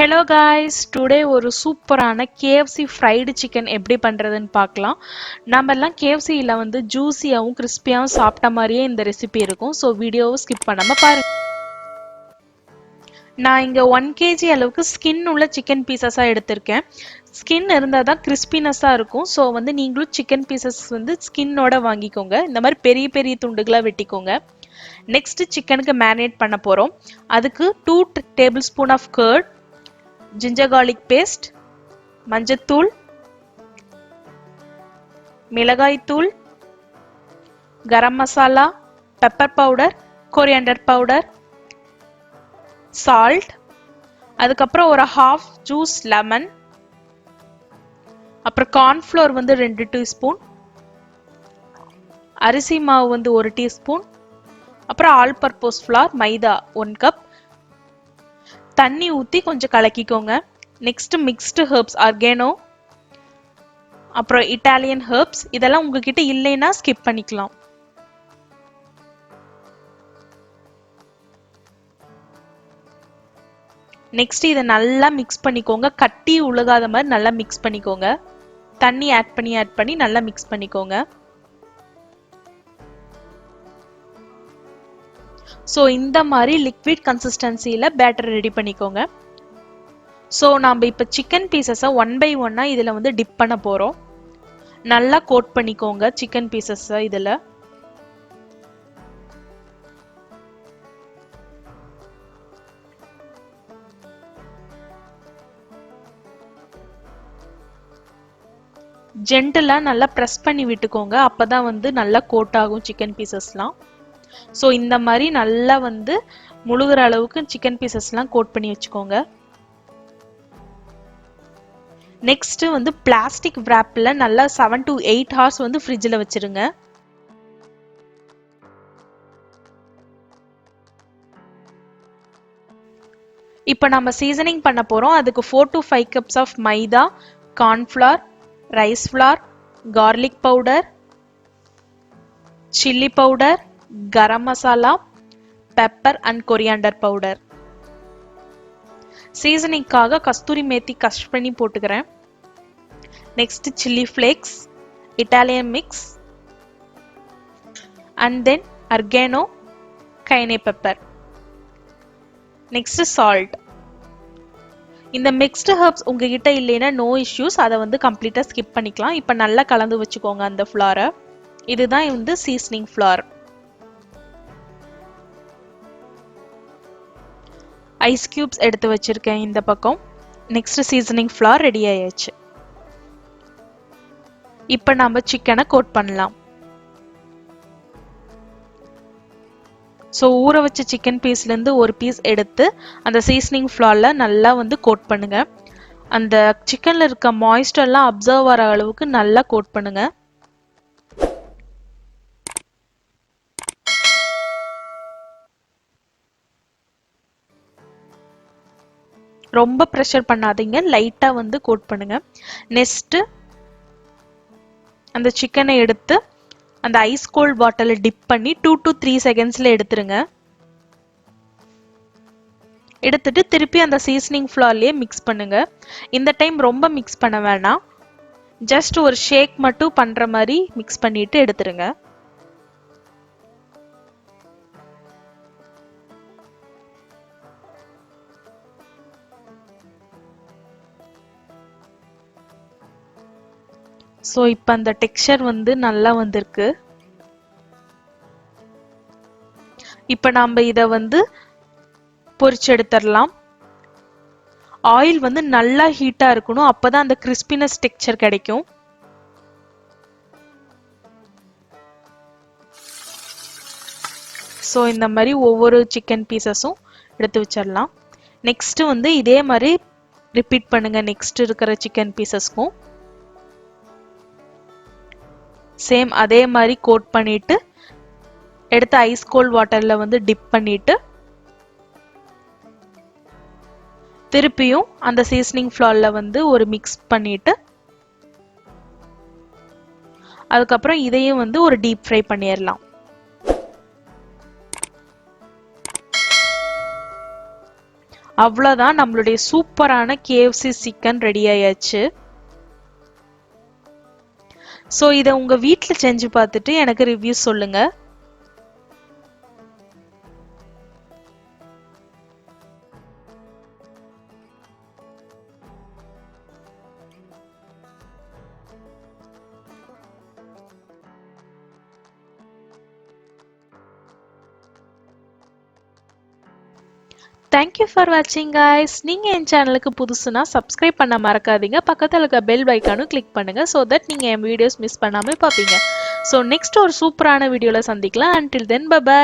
Hello guys, today ஒரு சூப்பரான KFC fried chicken எப்படி பண்றதுன்னு பார்க்கலாம். நாமெல்லாம் KFCல வந்து ஜூசியாவும் கிறிஸ்பியாவும் சாப்பிட்ட மாதிரியே இந்த ரெசிபி இருக்கும். ஸோ வீடியோவை ஸ்கிப் பண்ணாம பாருங்க. நான் இங்க 1 kg அளவுக்கு ஸ்கின் உள்ள சிக்கன் பீசஸா எடுத்திருக்கேன். ஸ்கின் இருந்தால் தான் கிறிஸ்பினஸாக இருக்கும். ஸோ வந்து நீங்களும் சிக்கன் பீசஸ் வந்து ஸ்கின்னோட வாங்கிக்கோங்க. இந்த மாதிரி பெரிய பெரிய துண்டுகளாக வெட்டிக்கோங்க. நெக்ஸ்ட் சிக்கனுக்கு மேரினேட் பண்ண போகிறோம். அதுக்கு 2 tablespoon of curd, ginger garlic paste, மஞ்சத்தூள், மிளகாய் தூள், garam masala, pepper powder, coriander powder, salt, அதுக்கப்புறம் ஒரு half ஜூஸ் லெமன், அப்புறம் கார்ன்ஃப்ளோர் வந்து 2 டீஸ்பூன், அரிசி மாவு வந்து 1 டீஸ்பூன், அப்புறம் all purpose flour maida 1 cup, தண்ணி ஊற்றி கொஞ்சம் கலக்கிக்கோங்க. நெக்ஸ்ட் மிக்ஸ்டு ஹெர்ப்ஸ் ஆர்கானோ, அப்புறம் இட்டாலியன் ஹெர்ப்ஸ், இதெல்லாம் உங்ககிட்ட இல்லைன்னா ஸ்கிப் பண்ணிக்கலாம். நெக்ஸ்ட் இதை நல்லா மிக்ஸ் பண்ணிக்கோங்க. கட்டி உலகாத மாதிரி நல்லா மிக்ஸ் பண்ணிக்கோங்க. தண்ணி ஆட் பண்ணி நல்லா மிக்ஸ் பண்ணிக்கோங்க. ஸோ இந்த மாதிரி லிக்விட் கன்சிஸ்டன்சியில் பேட்டர் ரெடி பண்ணிக்கோங்க. ஸோ நாம் இப்போ சிக்கன் பீசஸை 1 by 1 இதில் வந்து டிப் பண்ண போகிறோம். நல்லா கோட் பண்ணிக்கோங்க சிக்கன் பீசஸை இதில். ஜென்டலாக நல்லா ப்ரெஸ் பண்ணி விட்டுக்கோங்க. அப்போ தான் வந்து நல்லா கோட் ஆகும் சிக்கன் பீசஸ்லாம். ஸோ இந்த மாதிரி நல்லா வந்து முழுகிற அளவுக்கு சிக்கன் பீசஸ்லாம் கோட் பண்ணி வச்சுக்கோங்க. நெக்ஸ்ட் வந்து பிளாஸ்டிக் wrapல நல்லா 7 to 8 hours வந்து ஃப்ரிட்ஜில் வச்சிருங்க. இப்போ நம்ம சீசனிங் பண்ண போகிறோம். அதுக்கு 4 to 5 cups of maida, cornflour, rice flour, garlic powder, chilli powder, garam masala, pepper and coriander powder. சீசனிங்காக கஸ்தூரி மேத்தி கஷ் பண்ணி போட்டுக்கிறேன். Next chilli flakes, Italian mix, and then oregano, cayenne pepper. Next salt. இந்த மிக்ஸ்டு ஹெர்ப்ஸ் உங்ககிட்ட இல்லைன்னா நோ இஷ்யூஸ், அதை வந்து கம்ப்ளீட்டாக skip பண்ணிக்கலாம். இப்போ நல்லா கலந்து வச்சுக்கோங்க அந்த ஃப்ளாரை. இதுதான் வந்து சீசனிங் ஃப்ளார். ஐஸ் கியூப்ஸ் எடுத்து வச்சிருக்கேன் இந்த பக்கம். நெக்ஸ்ட் சீசனிங் ஃப்ளார் ரெடி ஆயாச்சு. இப்போ நம்ம சிக்கனை கோட் பண்ணலாம். ஸோ ஊற வச்ச சிக்கன் பீஸ்லேருந்து ஒரு பீஸ் எடுத்து அந்த சீசனிங் ஃப்ளாரில் நல்லா வந்து கோட் பண்ணுங்க. அந்த சிக்கனில் இருக்க மாய்ஸ்டர்லாம் அப்சர்வ் ஆகிற அளவுக்கு நல்லா கோட் பண்ணுங்க. ரொம்ப ப்ரெஷர் பண்ணாதீங்க, லைட்டாக வந்து கோட் பண்ணுங்க. நெக்ஸ்ட்டு அந்த சிக்கனை எடுத்து அந்த ஐஸ் கோல்ட் வாட்டரில் டிப் பண்ணி 2 to 3 secondsல எடுத்துருங்க. எடுத்துட்டு திருப்பி அந்த சீசனிங் ஃப்ளார்லேயே மிக்ஸ் பண்ணுங்க. இந்த டைம் ரொம்ப மிக்ஸ் பண்ண வேணாம், ஜஸ்ட் ஒரு ஷேக் மட்டும் பண்ணுற மாதிரி மிக்ஸ் பண்ணிட்டு எடுத்துருங்க. ஸோ இப்போ அந்த டெக்ஸ்சர் வந்து நல்லா வந்திருக்கு. இப்போ நாம் இதை வந்து பொரிச்சு எடுத்துடலாம். ஆயில் வந்து நல்லா ஹீட்டாக இருக்கணும், அப்போ தான் அந்த கிறிஸ்பினஸ் டெக்ஸ்சர் கிடைக்கும். ஸோ இந்த மாதிரி ஒவ்வொரு சிக்கன் பீசஸும் எடுத்து வச்சிடலாம். நெக்ஸ்ட்டு வந்து இதே மாதிரி ரிப்பீட் பண்ணுங்க நெக்ஸ்ட் இருக்கிற சிக்கன் பீசஸ்க்கும். சேம் அதே மாதிரி கோட் பண்ணிட்டு எடுத்து ஐஸ் கோல்ட் வாட்டர்ல வந்து டிப் பண்ணிட்டு திருப்பியும் அந்த சீசனிங் ஃப்ளார்ல வந்து ஒரு மிக்ஸ் பண்ணிட்டு அதுக்கப்புறம் இதையும் வந்து ஒரு டீப் ஃப்ரை பண்ணிடலாம். அவ்வளோதான், நம்மளுடைய சூப்பரான KFC சிக்கன் ரெடி ஆயாச்சு. ஸோ இதை உங்கள் வீட்டில் செஞ்சு பார்த்துட்டு எனக்கு ரிவ்யூ சொல்லுங்க. தேங்க்யூ ஃபார் வாட்சிங் கைஸ். நீங்கள் என் சேனலுக்கு புதுசுனா சப்ஸ்கிரைப் பண்ண மறக்காதீங்க. பக்கத்தில் இருக்க பெல் ஐக்கானும் கிளிக் பண்ணுங்கள். ஸோ தட் நீங்கள் என் வீடியோஸ் மிஸ் பண்ணாமல் பார்ப்பீங்க. ஸோ நெக்ஸ்ட் ஒரு சூப்பரான வீடியோவில் சந்திக்கலாம். Until then by.